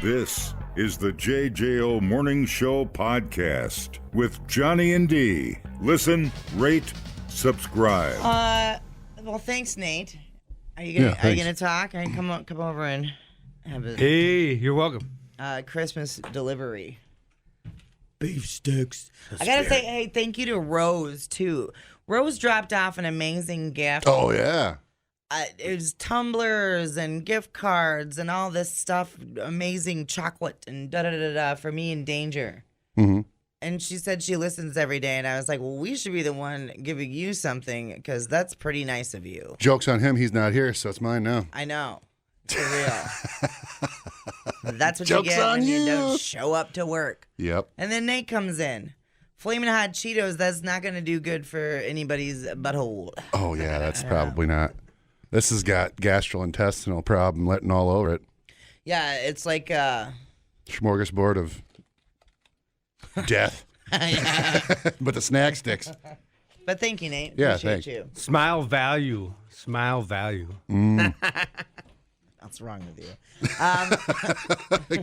This is the JJO Morning Show podcast with Johnny and D. Listen, rate, subscribe. Well, thanks, Nate. Are you gonna talk? I come over and have a You're welcome. Christmas delivery. Beef sticks. I gotta say, hey, thank you to Rose too. Rose dropped off an amazing gift. Oh yeah. It was tumblers and gift cards and all this stuff, amazing chocolate and da-da-da-da for me in Danger. Mm-hmm. And she said she listens every day, and I was like, well, we should be the one giving you something because that's pretty nice of you. Joke's on him. He's not here, so it's mine now. I know. For real. That's what Joke's you get on when you you. don't show up to work. Yep. And then Nate comes in. Flaming hot Cheetos, that's not going to do good for anybody's butthole. Oh yeah, that's probably not. This has got gastrointestinal problem letting all over it. Yeah, it's like Smorgasbord of death. But the snack sticks. But thank you, Nate. Yeah, Appreciate thanks. you. Smile value. Smile value. What's wrong with you?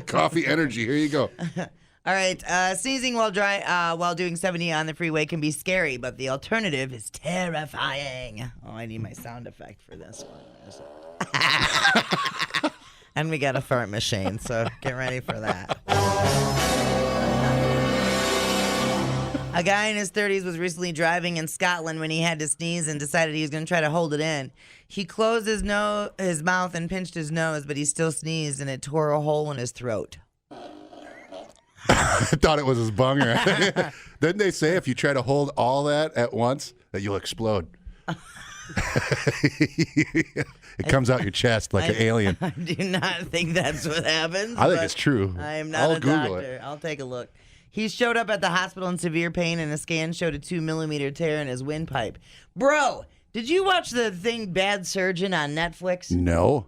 Coffee energy. Here you go. All right, sneezing while doing 70 on the freeway can be scary, but the alternative is terrifying. Oh, I need my sound effect for this one. And we got a fart machine, so get ready for that. A guy in his 30s was recently driving in Scotland when he had to sneeze and decided he was going to try to hold it in. He closed his mouth and pinched his nose, but he still sneezed, and it tore a hole in his throat. I thought it was his bunger. Didn't they say if you try to hold all that at once, that you'll explode? It comes out your chest like an alien. I do not think that's what happens. I think it's true. I am not I'll a Google doctor. it. I'll take a look. He showed up at the hospital in severe pain, and a scan showed a 2-millimeter tear in his windpipe. Bro, did you watch the thing Bad Surgeon on Netflix? No.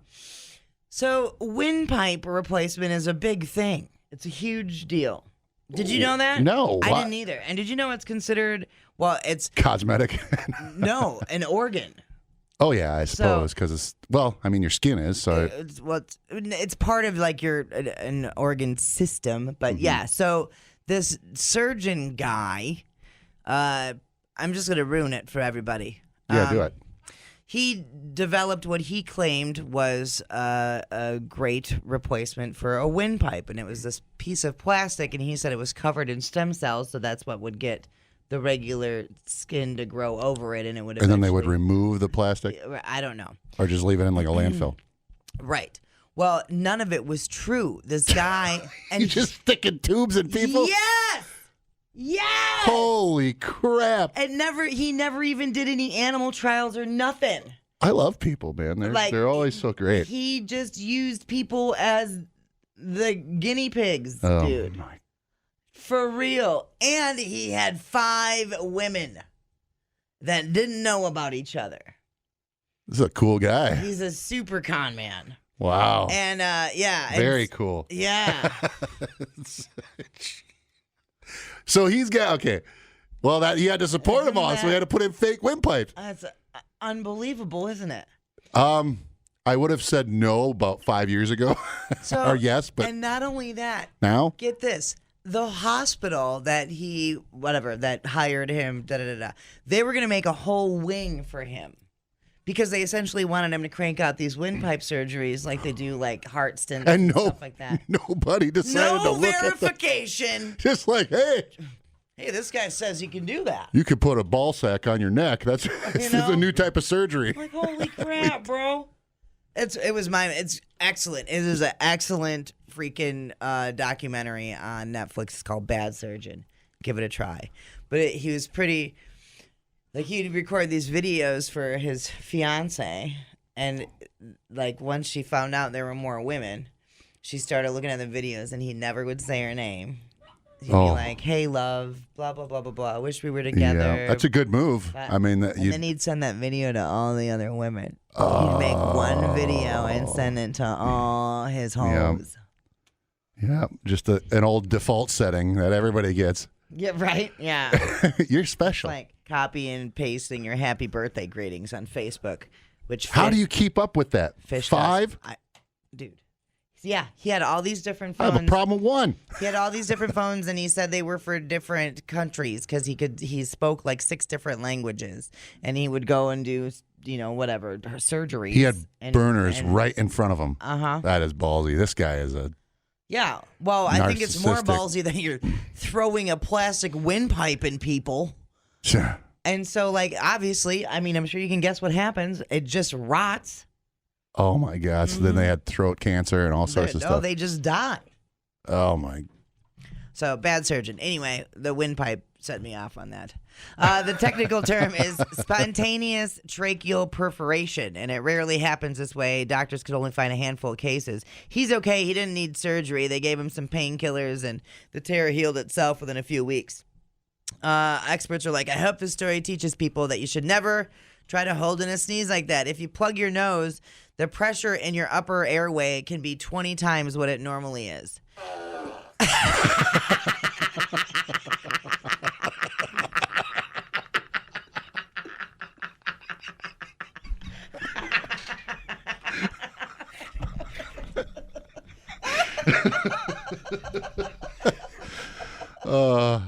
So windpipe replacement is a big thing. It's a huge deal. Did you know that? No. I Why? didn't either. And did you know it's considered, well, it's, Cosmetic. no, an organ. Oh yeah, I suppose because it's your skin is so. It's part of like an organ system, but yeah. So this surgeon guy, I'm just gonna ruin it for everybody. Yeah, do it. He developed what he claimed was a great replacement for a windpipe, and it was this piece of plastic, and he said it was covered in stem cells, so that's what would get the regular skin to grow over it, and it would. And then they would remove the plastic, I don't know, or just leave it in like a landfill. right? Well, none of it was true. This guy and You just sticking tubes in people? Yes. Yes. Holy crap! He never even did any animal trials or nothing. I love people, man. They're always so great. He just used people as the guinea pigs, Oh dude. my! For real. And he had 5 women that didn't know about each other. This is a cool guy. He's a super con man. Wow. And Very cool. Yeah. So he's got okay. Well, that he had to support him all, so he had to put in fake windpipes. That's unbelievable, isn't it? I would have said no about 5 years ago, or yes, but and not only that, now get this. The hospital that hired him, they were going to make a whole wing for him because they essentially wanted him to crank out these windpipe surgeries like they do like heart stents and stuff like that. Nobody decided to No look at verification. just like, hey, This guy says he can do that. you could put a ball sack on your neck. That's this is a new type of surgery. I'm like, holy crap, bro. It's excellent. It is an excellent freaking documentary on Netflix. It's called Bad Surgeon. Give it a try. But he was pretty, like, he'd record these videos for his fiance, and like once she found out there were more women, she started looking at the videos, and he never would say her name. He'd be like, "Hey, love, blah blah blah blah blah. I wish we were together." Yeah, that's a good move. But- I mean, and then he'd send that video to all the other women. He'd make one video and send it to all his hoes. Yeah, just an old default setting that everybody gets. Yeah, right? Yeah. You're special. Like copy and pasting your happy birthday greetings on Facebook. Which How do you keep up with that? Fish 5? Dude, Yeah, he had all these different I phones. have a problem with one. He had all these different phones, and he said they were for different countries because he spoke like 6 different languages, and he would go and do whatever surgeries. He had and, burners right in front of him. Uh-huh. That is ballsy. This guy is a. Yeah, well, I think it's more Narcissistic. ballsy that you're throwing a plastic windpipe in people. Sure. And so, like, obviously, I mean, I'm sure you can guess what happens. It just rots. Oh my God! So then they had throat cancer and all sorts of No, stuff. they just die. Oh my. So, bad surgeon. Anyway, the windpipe set me off on that. The technical term is spontaneous tracheal perforation, and it rarely happens this way. Doctors could only find a handful of cases. He's okay. He didn't need surgery. They gave him some painkillers, and the tear healed itself within a few weeks. Experts are like, I hope this story teaches people that you should never try to hold in a sneeze like that. If you plug your nose, the pressure in your upper airway can be 20 times what it normally is. You're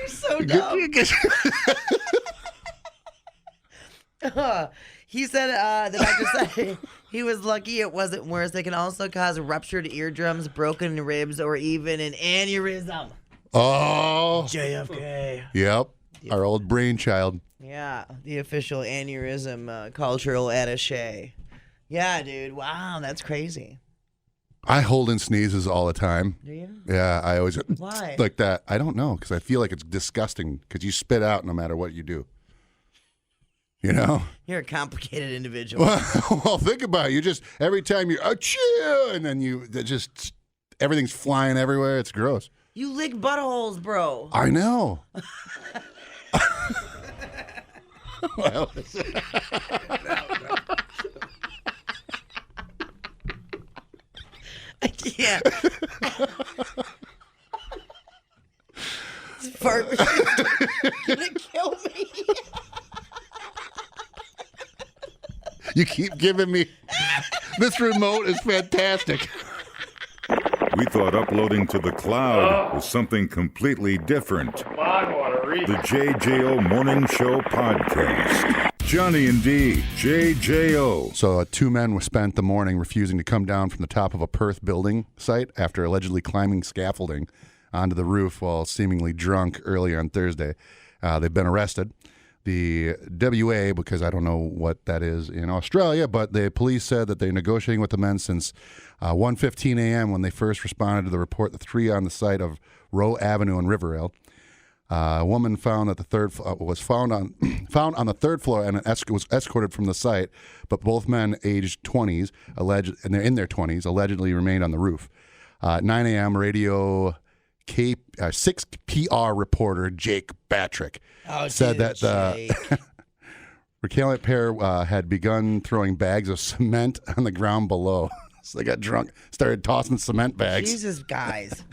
so dumb. He said, the doctor said he was lucky it wasn't worse. They can also cause ruptured eardrums, broken ribs, or even an aneurysm. Oh. JFK. Yep. Our old brainchild. Yeah, the official aneurysm cultural attaché. Yeah, dude. Wow, that's crazy. I hold in sneezes all the time. Do you? Yeah, I always Why? like that. I don't know because I feel like it's disgusting because you spit out no matter what you do. You know? You're a complicated individual. Well, think about it. You just every time you achoo, and then everything's flying everywhere. It's gross. You lick buttholes, bro. I know. Well, I can't. This fart machine's gonna kill me. you keep giving me this remote is fantastic. We thought uploading to the cloud was something completely different. The JJO Morning Show Podcast. Johnny and D, JJO. So 2 men spent the morning refusing to come down from the top of a Perth building site after allegedly climbing scaffolding onto the roof while seemingly drunk earlier on Thursday. They've been arrested. The WA, because I don't know what that is in Australia, but the police said that they're negotiating with the men since 1:15 a.m. when they first responded to the report, the 3 on the site of Roe Avenue in Riverdale. A woman found that was found on the 3rd floor and was escorted from the site, but both men aged 20s, and they're in their 20s, allegedly remained on the roof. 9 a.m. Radio 6 PR reporter Jake Batrick said that the recalcitrant pair had begun throwing bags of cement on the ground below. So they got drunk, started tossing cement bags. Jesus, guys.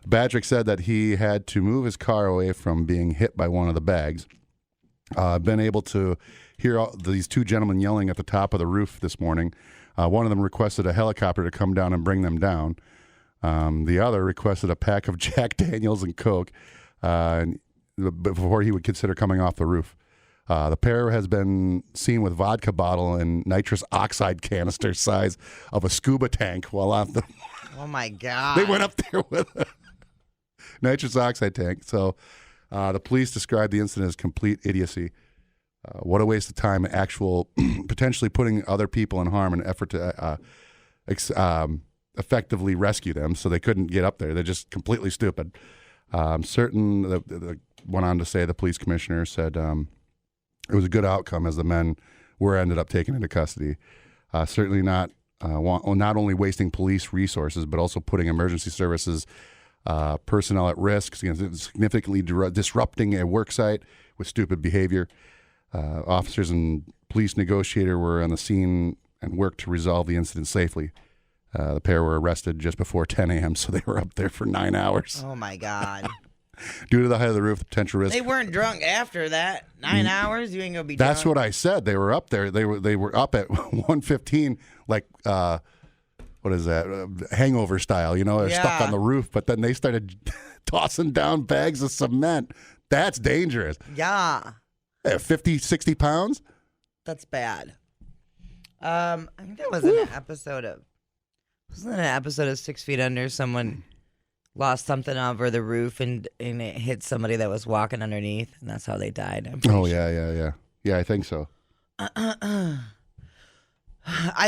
Batrick said that he had to move his car away from being hit by one of the bags. Been able to hear these 2 gentlemen yelling at the top of the roof this morning. One of them requested a helicopter to come down and bring them down. The other requested a pack of Jack Daniels and Coke before he would consider coming off the roof. The pair has been seen with vodka bottle and nitrous oxide canister size of a scuba tank while on the... Oh, my God. They went up there with a nitrous oxide tank. So the police described the incident as complete idiocy. What a waste of time and actual potentially putting other people in harm in an effort to effectively rescue them so they couldn't get up there. They're just completely stupid. Went on to say, the police commissioner said it was a good outcome as the men were ended up taken into custody. Certainly not only wasting police resources, but also putting emergency services personnel at risk, significantly disrupting a work site with stupid behavior. Officers and police negotiator were on the scene and worked to resolve the incident safely. The pair were arrested just before 10 a.m., so they were up there for 9 hours. Oh, my God. Due to the height of the roof, the potential risk. They weren't drunk after that. 9 hours? You ain't going to be drunk. That's what I said. They were up there. They were up at 1:15, like what is that? Hangover style, They're stuck on the roof, but then they started tossing down bags of cement. That's dangerous. Yeah. 50, 60 pounds? That's bad. I think that was an episode of... Wasn't it an episode of 6 Feet Under? Someone lost something over the roof and it hit somebody that was walking underneath, and that's how they died. Yeah. Yeah, I think so. I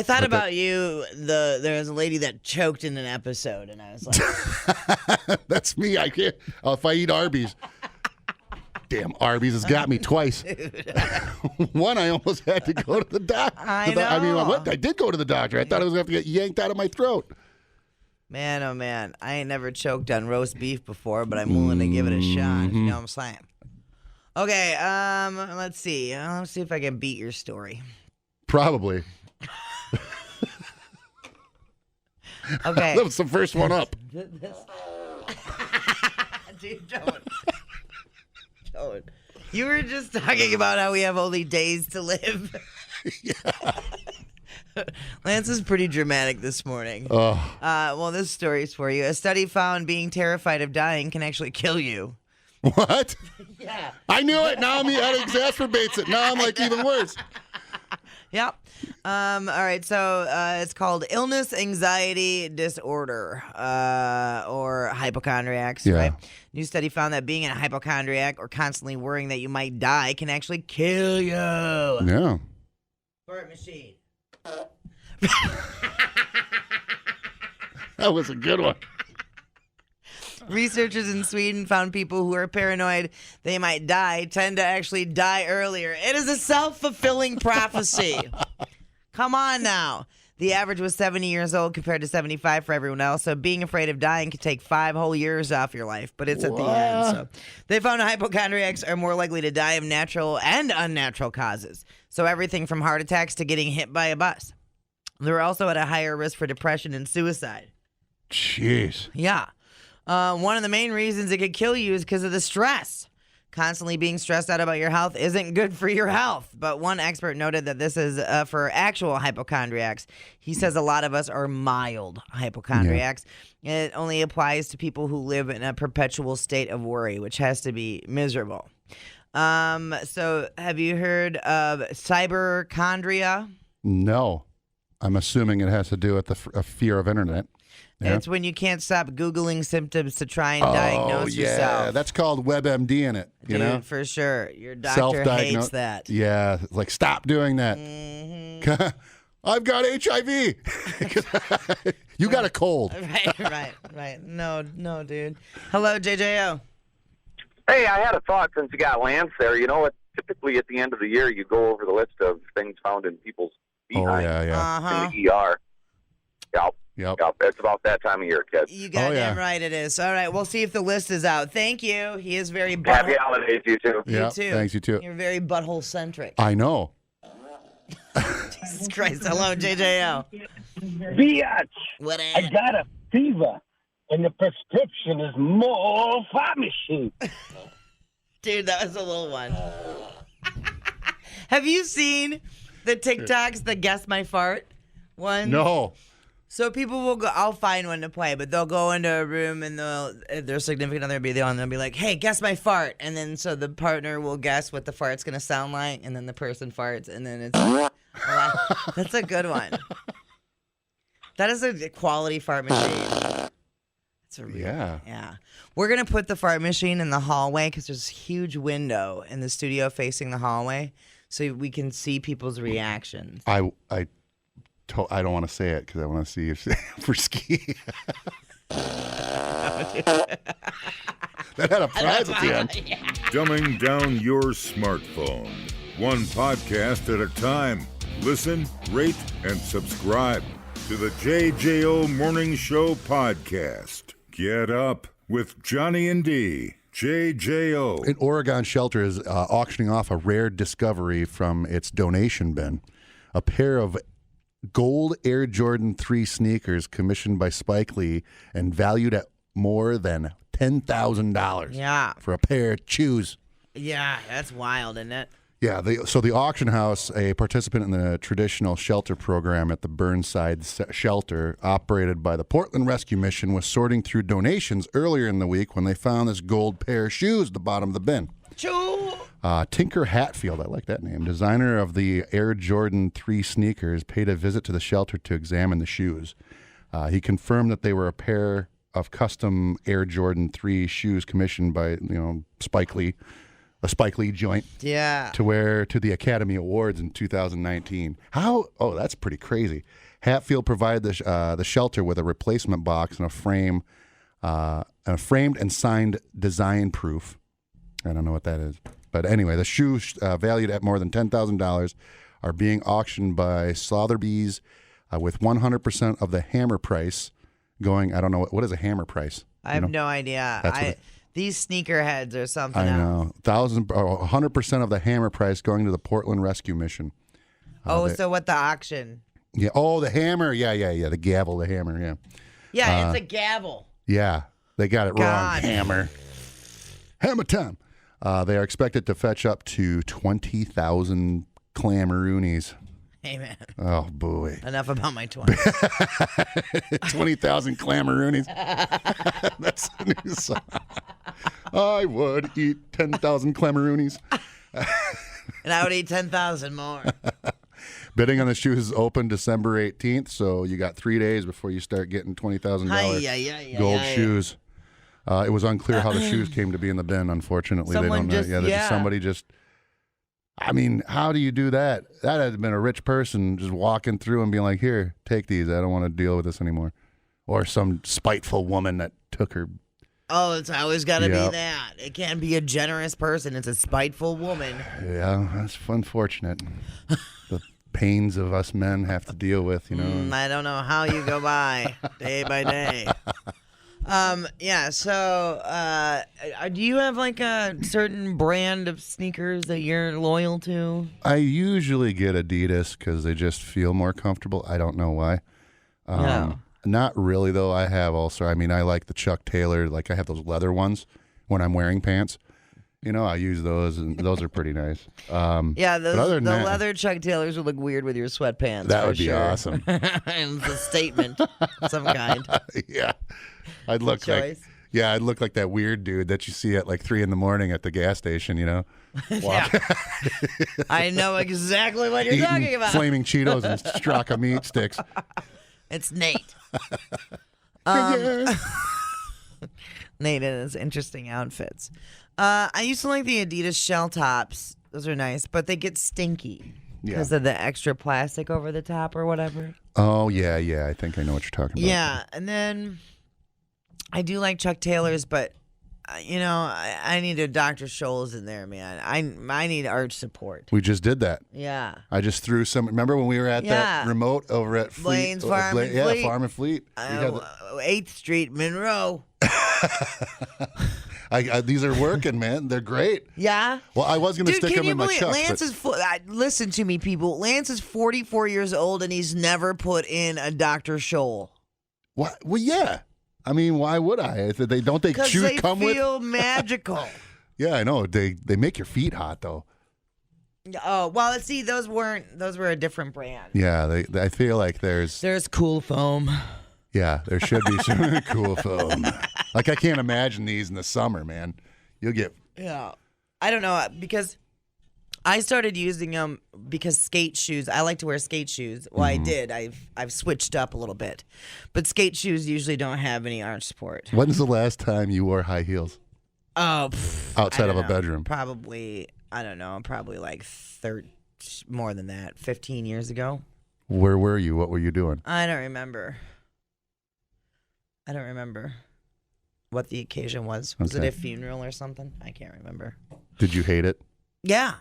thought about you. There was a lady that choked in an episode, and I was like... That's me. I can't. If I eat Arby's... Damn, Arby's has got me twice. One, I almost had to go to the doctor. I know. I did go to the doctor. I thought I was going to have to get yanked out of my throat. Man, oh man, I ain't never choked on roast beef before, but I'm willing to give it a shot. You know what I'm saying? Okay, let's see. Let's see if I can beat your story. Probably. Okay. That was the first one up. Dude, don't. You were just talking about how we have only days to live. Lance is pretty dramatic this morning. Well, this story's for you. A study found being terrified of dying can actually kill you. What? Yeah. I knew it. Now that exacerbates it. Now I'm like even worse. Yep. All right. So it's called illness anxiety disorder or hypochondriacs. Yeah. Right. New study found that being a hypochondriac or constantly worrying that you might die can actually kill you. Yeah. Fart machine. That was a good one. Researchers in Sweden found people who are paranoid they might die tend to actually die earlier. It is a self-fulfilling prophecy. Come on now. The average was 70 years old compared to 75 for everyone else. So being afraid of dying could take 5 whole years off your life, but it's at the end. So they found hypochondriacs are more likely to die of natural and unnatural causes. So everything from heart attacks to getting hit by a bus. They're also at a higher risk for depression and suicide. Jeez. Yeah. One of the main reasons it could kill you is because of the stress. Constantly being stressed out about your health isn't good for your health. But one expert noted that this is for actual hypochondriacs. He says a lot of us are mild hypochondriacs. Yeah. It only applies to people who live in a perpetual state of worry, which has to be miserable. So have you heard of cyberchondria? No. I'm assuming it has to do with the fear of internet. Yeah. It's when you can't stop Googling symptoms to try and diagnose yourself. Yeah, that's called WebMD in it, you know? For sure. Your doctor hates that. Yeah, it's like, stop doing that. Mm-hmm. I've got HIV. You got a cold. Right. No, dude. Hello, JJO. Hey, I had a thought since you got Lance there. You know what? Typically at the end of the year, you go over the list of things found in people's behind in the ER. Yep. It's about that time of year, kids. You got damn right it is. All right, we'll see if the list is out. Thank you. He is very butthole. Happy holidays, you too. You too. Thanks, you too. You're very butthole-centric. I know. Jesus Christ. Hello, JJO. Biatch. What I got a fever, and the prescription is more fart machine. Dude, that was a little one. Have you seen the TikToks, the Guess My Fart one? No. So people will go, I'll find one to play, but they'll go into a room and their significant other will be there and they'll be like, hey, guess my fart. And then so the partner will guess what the fart's going to sound like. And then the person farts. And then it's, that's a good one. That is a quality fart machine. It's a real, yeah. We're going to put the fart machine in the hallway because there's a huge window in the studio facing the hallway. So we can see people's reactions. I don't want to say it because I want to see if for ski. That had a prize at the end. Dumbing down your smartphone. One podcast at a time. Listen, rate, and subscribe to the JJO Morning Show podcast. Get up with Johnny and D. JJO. An Oregon shelter is auctioning off a rare discovery from its donation bin. A pair of gold Air Jordan 3 sneakers commissioned by Spike Lee and valued at more than $10,000. Yeah. For a pair of shoes. Yeah, that's wild, isn't it? Yeah, so the auction house, a participant in the traditional shelter program at the Burnside Shelter, operated by the Portland Rescue Mission, was sorting through donations earlier in the week when they found this gold pair of shoes at the bottom of the bin. Tinker Hatfield, I like that name, designer of the Air Jordan 3 sneakers, paid a visit to the shelter to examine the shoes. He confirmed that they were a pair of custom Air Jordan 3 shoes commissioned by Spike Lee. A Spike Lee joint, to wear to the Academy Awards in 2019. Oh, that's pretty crazy. Hatfield provided the shelter with a replacement box and a frame, framed and signed design proof. I don't know what that is, but anyway, the shoes valued at more than $10,000 are being auctioned by Sotheby's with 100% of the hammer price going. I don't know what is a hammer price. I have no idea. These sneakerheads or something. I know. 100% of the hammer price going to the Portland Rescue Mission. So what the auction? Yeah. Oh, the hammer. Yeah. The gavel, the hammer. Yeah. Yeah, it's a gavel. Yeah. They got it wrong. Hammer. Hammer time. They are expected to fetch up to 20,000 Clamaroonies. Hey, man. Oh, boy. Enough about my 20. 20,000 Clamaroonies. That's a new song. I would eat 10,000 Clamaroonies. And I would eat 10,000 more. Bidding on the shoes is open December 18th, so you got 3 days before you start getting $20,000 gold shoes. It was unclear how the shoes came to be in the bin, unfortunately. Someone they don't know. Somebody just... I mean, how do you do that? That had been a rich person just walking through and being like, here, take these. I don't want to deal with this anymore. Or some spiteful woman that took her. Oh, it's always got to be that. It can't be a generous person. It's a spiteful woman. Yeah, that's unfortunate. The pains of us men have to deal with, I don't know how you go by day by day. So do you have like a certain brand of sneakers that you're loyal to? I usually get Adidas because they just feel more comfortable. I don't know why. Not really, though. I have also, I like the Chuck Taylor, like I have those leather ones when I'm wearing pants. I use those, and those are pretty nice. The leather Chuck Taylors would look weird with your sweatpants. That would be awesome. And it's a statement of some kind. Yeah. I'd look like that weird dude that you see at like 3 a.m. at the gas station, Yeah. I know exactly what you're talking about. Flaming Cheetos and Straka meat sticks. It's Nate. Nate in his interesting outfits. I used to like the Adidas shell tops. Those are nice, but they get stinky because of the extra plastic over the top or whatever. Oh, yeah. I think I know what you're talking about. Yeah, and then I do like Chuck Taylors, but, I need a Dr. Scholl's in there, man. I need arch support. We just did that. Yeah. I just threw some. Remember when we were at that remote over at Blaine's Farm and Fleet? Yeah, Farm and Fleet. 8th Street, Monroe. These are working, man. They're great. Yeah? Well, I was going to stick them in my chuck. Lance is listen to me, people. Lance is 44 years old, and he's never put in a Dr. Scholl. What? Well, yeah. Why would I? They come with? Because they feel magical. Yeah, I know. They make your feet hot, though. Oh, well, see, those were a different brand. Yeah, I feel like there's Cool Foam. Yeah, there should be some Cool Foam. Like, I can't imagine these in the summer, man. You'll get... Yeah. I don't know, because I started using them because skate shoes. I like to wear skate shoes. Well, I did. I've switched up a little bit. But skate shoes usually don't have any arch support. When's the last time you wore high heels? Oh, outside of a bedroom? Probably, I don't know, like more than that, 15 years ago. Where were you? What were you doing? I don't remember what the occasion was. Was it a funeral or something? I can't remember. Did you hate it? Yeah.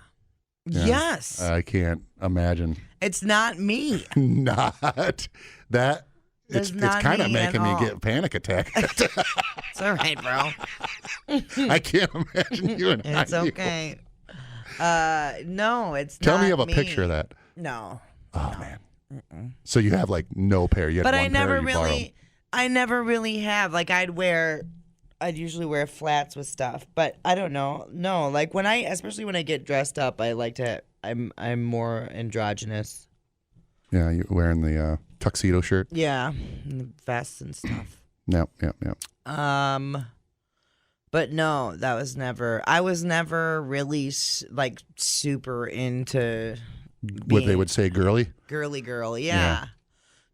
Yes. I can't imagine. It's not me. Not that. It's kind of making me get a panic attack. It's all right, bro. I can't imagine you and It's okay. No, it's Tell not me of a me. picture of that. No. Oh, man. So you have like no pair. You had but one pair you borrowed. I never really have. Like I'd wear I'd usually wear flats with stuff, but I don't know. No, like especially when I get dressed up, I'm more androgynous. Yeah, you're wearing the tuxedo shirt. Yeah, and the vests and stuff. Yep. But no, I was never really like super into What they would say, girly girl. Yeah.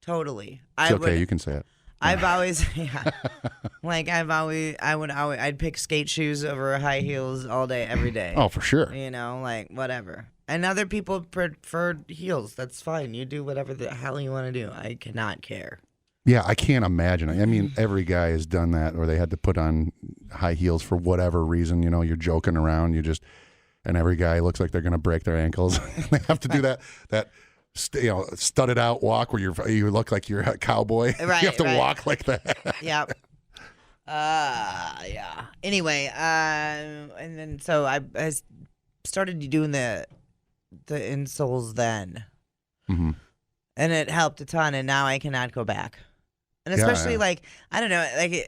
Totally. It's okay, you can say it. I've always, I'd pick skate shoes over high heels all day, every day. Oh, for sure. Like whatever. And other people prefer heels. That's fine. You do whatever the hell you want to do. I cannot care. Yeah, I can't imagine. I mean, every guy has done that, or they had to put on high heels for whatever reason. You're joking around. And every guy looks like they're going to break their ankles. They have to do that studded out walk where you look like you're a cowboy. Right, you have to walk like that. Yep. Yeah. Anyway, and then so I started doing the insoles then, mm-hmm. and it helped a ton. And now I cannot go back. And especially I don't know,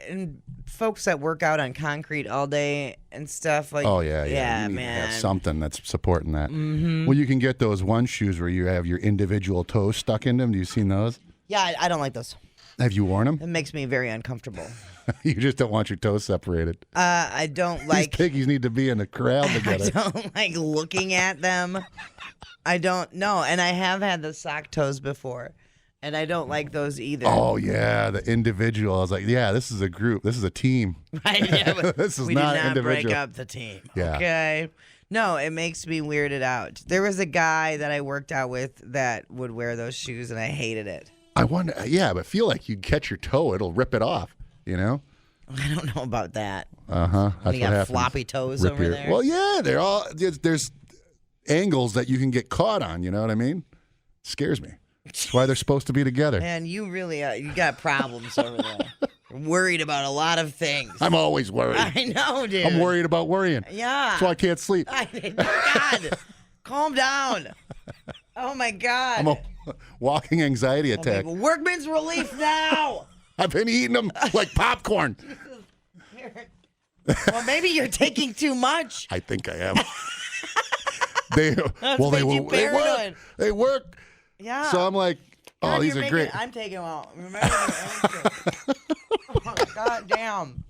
and folks that work out on concrete all day and stuff oh yeah, you need man, to have something that's supporting that. Mm-hmm. Well, you can get those one shoes where you have your individual toes stuck in them. Do you seen those? Yeah, I don't like those. Have you worn them? It makes me very uncomfortable. You just don't want your toes separated. I don't like. These piggies need to be in a corral together. I don't like looking at them. I don't know, and I have had the sock toes before. And I don't like those either. Oh, yeah, the individual. I was like, yeah, this is a group. This is a team. Right, yeah, but this is we not did not individual. break up the team. Yeah. Okay. No, it makes me weirded out. There was a guy that I worked out with that would wear those shoes, and I hated it. I wonder, but feel like you catch your toe, it'll rip it off, I don't know about that. Uh-huh. You got floppy toes over there. Well, yeah, they're all, there's angles that you can get caught on, you know what I mean? Scares me. That's why they're supposed to be together. Man, you really you got problems over there. You're worried about a lot of things. I'm always worried. I know, dude. I'm worried about worrying. Yeah. That's why I can't sleep. God, calm down. Oh, my God. I'm a walking anxiety attack. Workman's relief now. I've been eating them like popcorn. Well, maybe you're taking too much. I think I am. They work. Yeah. So I'm like, these are great. I'm taking them out. Remember, God damn.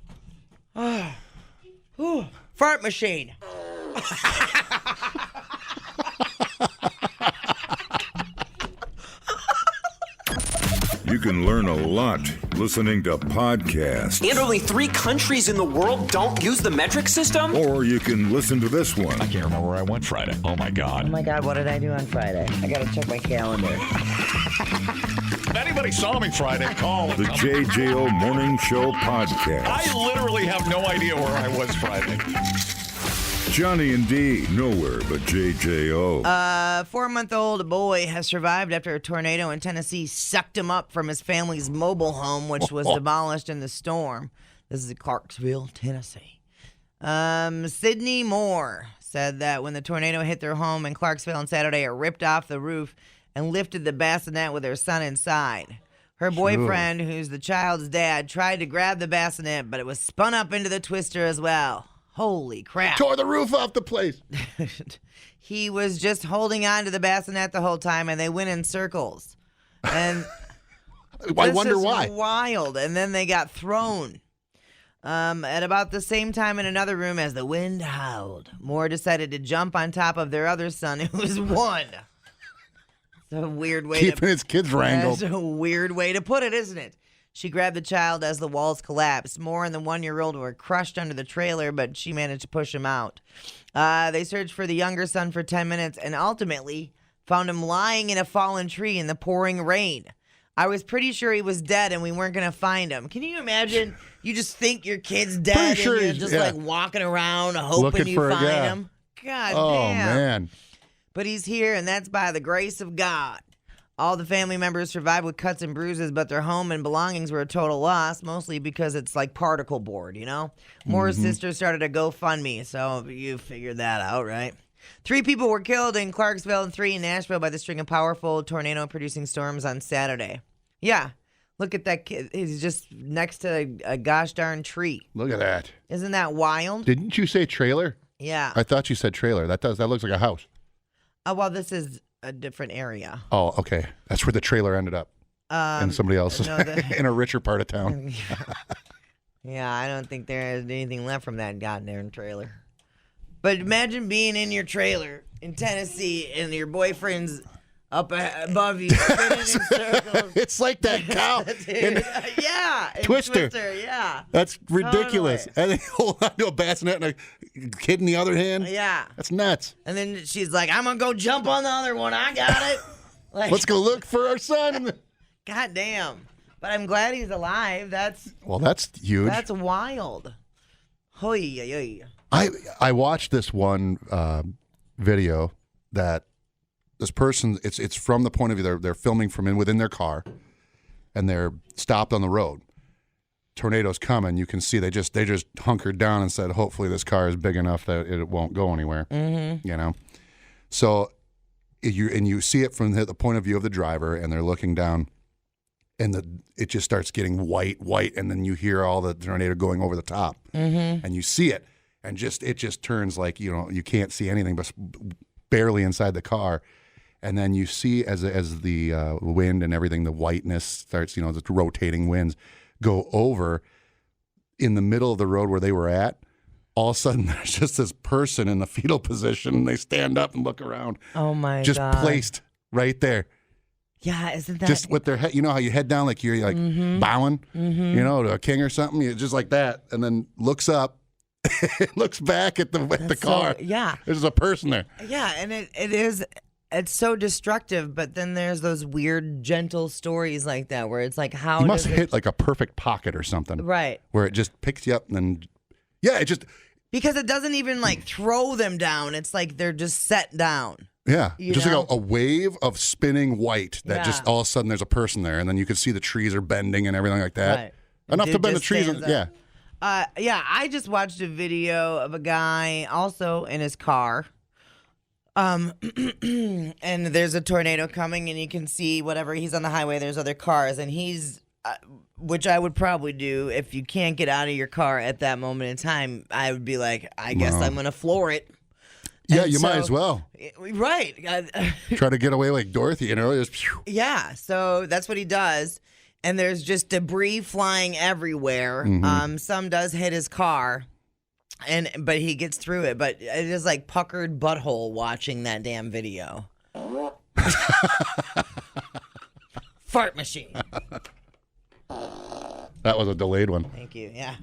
Fart machine. You can learn a lot listening to podcasts. And only 3 countries in the world don't use the metric system? Or you can listen to this one. I can't remember where I went Friday. Oh, my God. Oh, my God, what did I do on Friday? I got to check my calendar. If anybody saw me Friday, call. The JJO Morning Show Podcast. I literally have no idea where I was Friday. Johnny and D, nowhere but JJO. 4-month-old boy has survived after a tornado in Tennessee sucked him up from his family's mobile home, which was demolished in the storm. This is in Clarksville, Tennessee. Sydney Moore said that when the tornado hit their home in Clarksville on Saturday, it ripped off the roof and lifted the bassinet with her son inside. Her boyfriend, who's the child's dad, tried to grab the bassinet, but it was spun up into the twister as well. Holy crap. Tore the roof off the place. He was just holding on to the bassinet the whole time, and they went in circles. And I wonder why. Wild. And then they got thrown. At about the same time in another room as the wind howled, Moore decided to jump on top of their other son, who was 1. It's a weird way keeping his kids wrangled. That's a weird way to put it, isn't it? She grabbed the child as the walls collapsed. Moore and the 1-year-old were crushed under the trailer, but she managed to push him out. They searched for the younger son for 10 minutes and ultimately found him lying in a fallen tree in the pouring rain. I was pretty sure he was dead and we weren't going to find him. Can you imagine? You just think your kid's dead and you're just like walking around hoping you find him. God damn. Oh, man. But he's here, and that's by the grace of God. All the family members survived with cuts and bruises, but their home and belongings were a total loss, mostly because it's like particle board, Moore's sister started a GoFundMe, so you figured that out, right? 3 people were killed in Clarksville and 3 in Nashville by the string of powerful tornado-producing storms on Saturday. Yeah, Look at that kid. He's just next to a gosh darn tree. Look at that. Isn't that wild? Didn't you say trailer? Yeah. I thought you said trailer. That looks like a house. Oh, well, this is a different area. Oh, okay. That's where the trailer ended up. And somebody else in a richer part of town. Yeah, I don't think there is anything left from that goddamn trailer. But imagine being in your trailer in Tennessee and your boyfriend's up above you, spinning in circles. It's like that cow. Yeah. Twister. Yeah. That's ridiculous. Totally. And then hold on to a bassinet and a kid in the other hand. Yeah. That's nuts. And then she's like, I'm going to go jump on the other one. I got it. Like, let's go look for our son. God damn. But I'm glad he's alive. That's huge. That's wild. Hoy. I watched this one video that this person, it's from the point of view, they're filming from within their car, and they're stopped on the road. Tornado's coming. You can see they just hunkered down and said, hopefully this car is big enough that it won't go anywhere. Mm-hmm. You know, so you see it from the point of view of the driver, and they're looking down, and it just starts getting white, and then you hear all the tornado going over the top, and you see it, and it just turns like you can't see anything but barely inside the car. And then you see as the wind and everything, the whiteness starts, the rotating winds go over in the middle of the road where they were at. All of a sudden, there's just this person in the fetal position, and they stand up and look around. Oh, my God. Just placed right there. Yeah, isn't that... Just with their head, how you head down like you're like bowing, to a king or something? Just like that. And then looks up, looks back at the car. Yeah. There's a person there. Yeah, and it is... It's so destructive, but then there's those weird, gentle stories like that where it's like, how you must have hit like a perfect pocket or something, right? Where it just picks you up and then, it just because it doesn't even like throw them down. It's like they're just set down. Yeah, just like a wave of spinning white that just all of a sudden there's a person there, and then you can see the trees are bending and everything like that. Right. Enough to bend the trees. Yeah. I just watched a video of a guy also in his car. And there's a tornado coming, and you can see whatever. He's on the highway. There's other cars, and he's, which I would probably do if you can't get out of your car at that moment in time. I would be like, I guess I'm gonna floor it. Yeah, you might as well. Right. Try to get away like Dorothy, just. Yeah. So that's what he does, and there's just debris flying everywhere. Some does hit his car. But he gets through it. But it is like puckered butthole watching that damn video. Fart machine. That was a delayed one. Thank you. Yeah,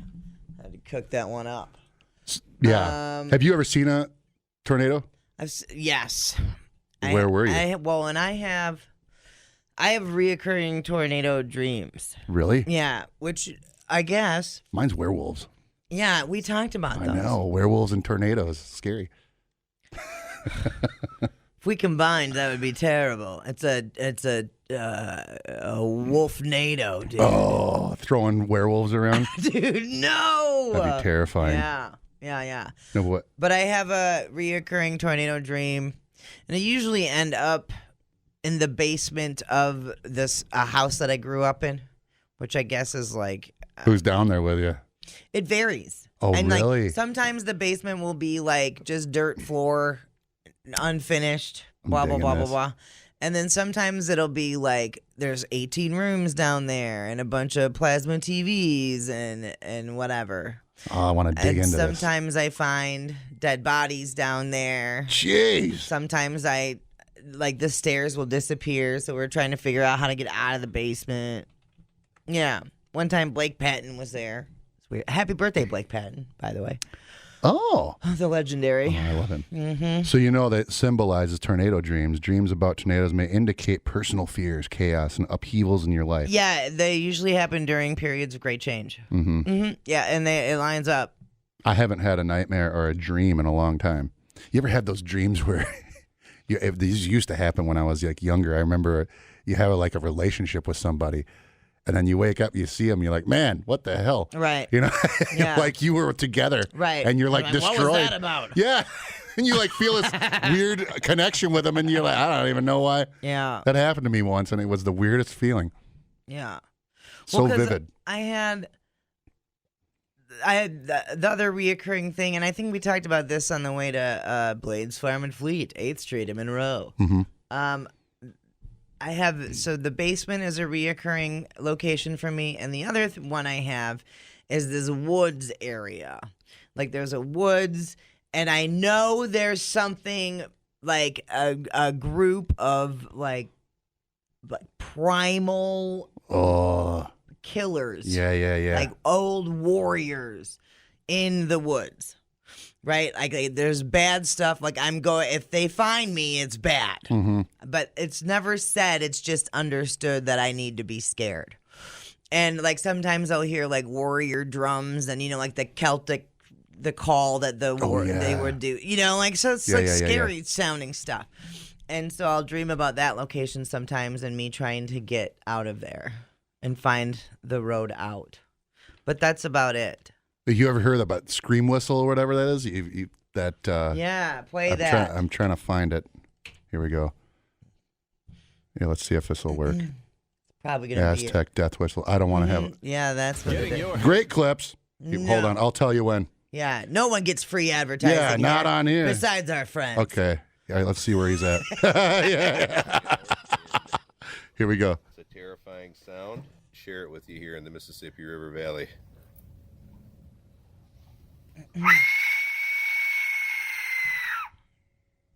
I had to cook that one up. Yeah. Have you ever seen a tornado? Yes. Where were you? I have reoccurring tornado dreams. Really? Yeah. Which I guess mine's werewolves. Yeah, we talked about those. I know, werewolves and tornadoes. Scary. If we combined, that would be terrible. It's a wolfnado, dude. Oh, throwing werewolves around, dude. No, that'd be terrifying. Yeah. No, what? But I have a reoccurring tornado dream, and I usually end up in the basement of a house that I grew up in, which I guess is like. Who's down there with you? It varies. Oh, and really? Like, sometimes the basement will be like just dirt floor, unfinished, blah, blah, blah, blah, blah. And then sometimes it'll be like there's 18 rooms down there and a bunch of plasma TVs and whatever. Oh, I want to dig into this. Sometimes I find dead bodies down there. Jeez. Sometimes the stairs will disappear, so we're trying to figure out how to get out of the basement. Yeah. One time Blake Patton was there. Weird. Happy birthday, Blake Patton, by the way. Oh. The legendary. Oh, I love him. So that symbolizes tornado dreams. Dreams about tornadoes may indicate personal fears, chaos, and upheavals in your life. Yeah, they usually happen during periods of great change. Yeah, and it lines up. I haven't had a nightmare or a dream in a long time. You ever had those dreams where these used to happen when I was like younger? I remember you have like a relationship with somebody. And then you wake up, you see them, you're like, man, what the hell? Right. Yeah. Like you were together. Right. And you're like destroyed. What was that about? Yeah. And you like feel this weird connection with them, and you're like, I don't even know why. Yeah. That happened to me once, and it was the weirdest feeling. Yeah. So vivid. I had the other reoccurring thing, and I think we talked about this on the way to Blades Farm and Fleet, 8th Street in Monroe. Mm-hmm. So the basement is a reoccurring location for me, and the other one I have is this woods area. Like there's a woods, and I know there's something like a group of like primal killers. Yeah. Like old warriors in the woods. Right? Like there's bad stuff. Like if they find me, it's bad. Mm-hmm. But it's never said, it's just understood that I need to be scared. And like sometimes I'll hear like warrior drums and, like the Celtic, the call that they would do, like, so it's scary sounding stuff. And so I'll dream about that location sometimes and me trying to get out of there and find the road out. But that's about it. You ever heard about Scream Whistle or whatever that is? Play that. I'm trying to find it. Here we go. Yeah, let's see if this will work. Probably going to be Aztec Death Whistle. I don't want to have it. Yeah, that's what it is. Great clips. Hold on. I'll tell you when. Yeah, no one gets free advertising. Yeah, not on here. Besides our friends. Okay. Yeah, let's see where he's at. Yeah. Here we go. It's a terrifying sound. Share it with you here in the Mississippi River Valley.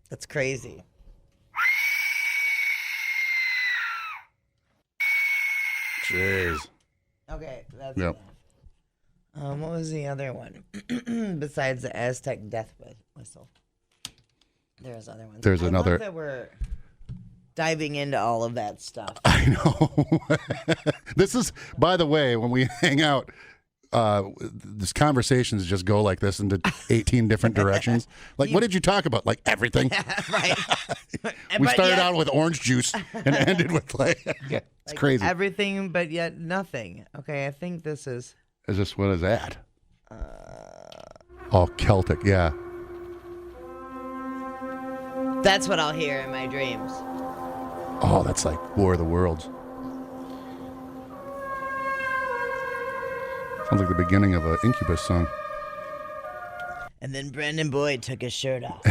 That's crazy. Jeez. Okay, that's enough. What was the other one? Besides the Aztec death whistle. There's other ones. There's another. Love that we're diving into all of that stuff. I know. This is, by the way, when we hang out, this conversations just go like this into 18 different directions. Like, what did you talk about? Like everything. Right. We started out with orange juice and ended with it's crazy. Everything, but yet nothing. Okay, I think this is. Is this what is that? Celtic, yeah. That's what I'll hear in my dreams. Oh, that's like War of the Worlds. Sounds like the beginning of an Incubus song. And then Brandon Boyd took his shirt off.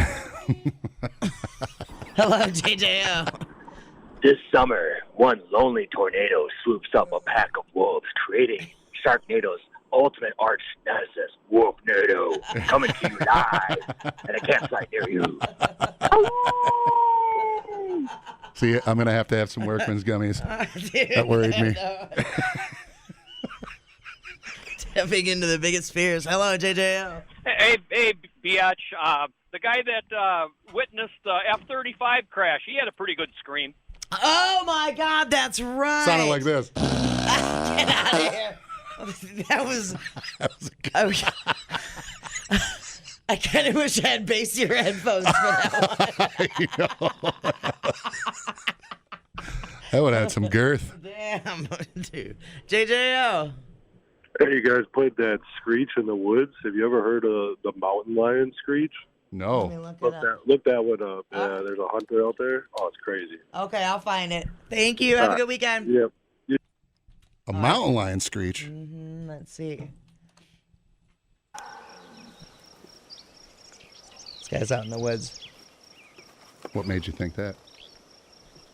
Hello, JJO. This summer, one lonely tornado swoops up a pack of wolves, creating Sharknado's ultimate arch nemesis, Wolfnado, coming to you live at a campsite near you. See, I'm going to have some Workman's gummies. Dude, that worried me. Stepping into the biggest fears. Hello, JJO. Hey, biatch. The guy that witnessed the F-35 crash, he had a pretty good scream. Oh, my God, that's right. Sounded like this. Get out of here. That was I kind of wish I had bassier headphones for that one. That would add some girth. Damn, dude. JJO. Hey, you guys played that screech in the woods? Have you ever heard of the mountain lion screech? No. Look that one up. Yeah, there's a hunter out there. Oh, it's crazy. Okay, I'll find it. Thank you. Have a good weekend. Yep. A mountain lion screech. Mm-hmm. Let's see. This guy's out in the woods. What made you think that?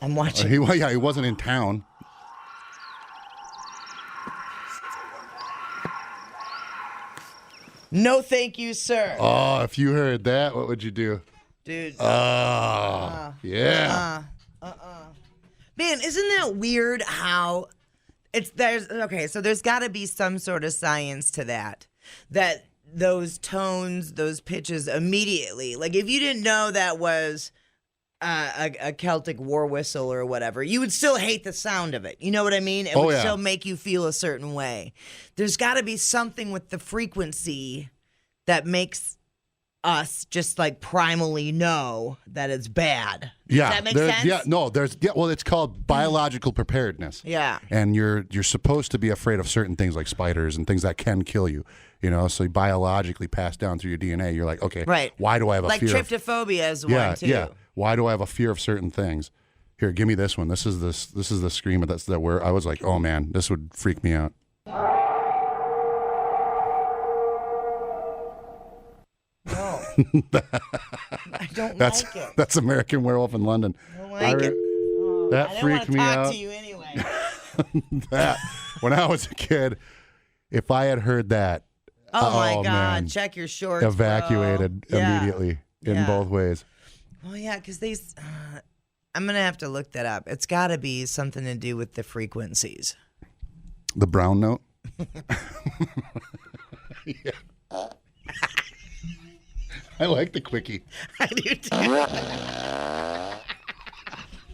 I'm watching. He wasn't in town. No, thank you, sir. Oh, if you heard that, what would you do? Dude. Yeah. Man, isn't that weird how so there's got to be some sort of science to that those tones, those pitches immediately, like if you didn't know that was a Celtic war whistle or whatever, you would still hate the sound of it. You know what I mean? It would still make you feel a certain way. There's got to be something with the frequency that makes us just like primally know that it's bad. Yeah. Does that make sense? Yeah, no, well, it's called biological preparedness. Yeah. And you're supposed to be afraid of certain things like spiders and things that can kill you. You know, so biologically passed down through your DNA. You're like, okay, right. Why do I have a fear? Like tryptophobia is one too. Yeah. Why do I have a fear of certain things? Here, give me this one. This is the scream that where I was like, oh man, this would freak me out. No. I don't like it. That's American Werewolf in London. I don't like it. That freaked me out. I don't want to talk to you anyway. That, when I was a kid, if I had heard that, oh my God, man, check your shorts, evacuated immediately in both ways. Well, yeah, because I'm going to have to look that up. It's got to be something to do with the frequencies. The brown note? Yeah. I like the quickie. I do too.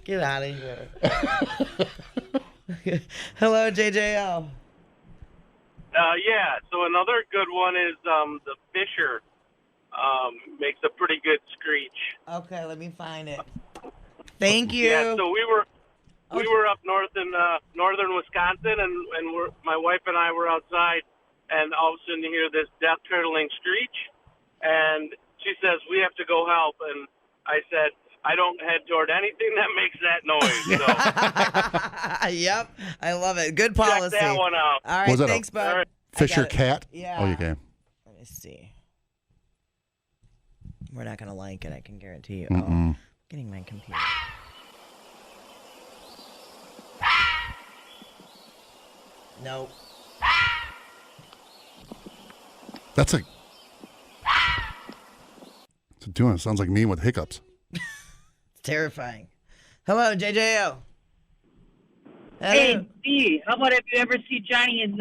Get out of here. Hello, JJO. Yeah, so another good one is the Fisher. Makes a pretty good screech. Okay, let me find it. Thank you. Yeah, so we were up north in northern Wisconsin, and my wife and I were outside, and all of a sudden you hear this death-curdling screech, and she says, we have to go help, and I said, I don't head toward anything that makes that noise. So. Yep, I love it. Good policy. Check that one out. All right, thanks, bud. Right. Fisher cat? Yeah. Oh, you can. Let me see. We're not going to like it, I can guarantee you. Mm-mm. Oh, getting my computer. Nope. That's a... What's it doing? It sounds like me with hiccups. It's terrifying. Hello, JJO. Hey, D, how about if you ever see Johnny and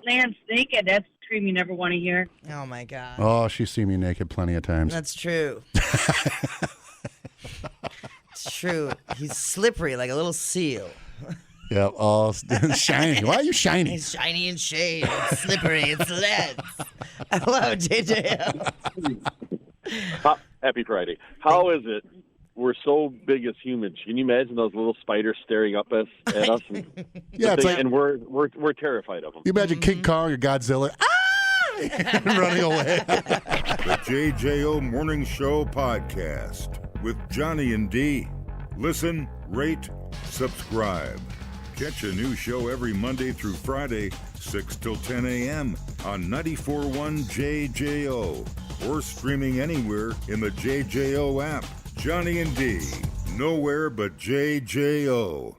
Lance naked? That's a scream you never want to hear. Oh, my God. Oh, she's seen me naked plenty of times. That's true. It's true. He's slippery like a little seal. Yeah, all shiny. Why are you shiny? It's shiny and shade. It's slippery. It's lead. Hello, JJO. Happy Friday. How is it we're so big as humans? Can you imagine those little spiders staring up at us? Yeah, it's like, and we're terrified of them. You imagine King Kong or Godzilla running away. The JJO Morning Show podcast with Johnny and D. Listen, rate, subscribe. Catch a new show every Monday through Friday, 6 till 10 a.m. on 94.1 JJO or streaming anywhere in the JJO app. Johnny and D, nowhere but JJO.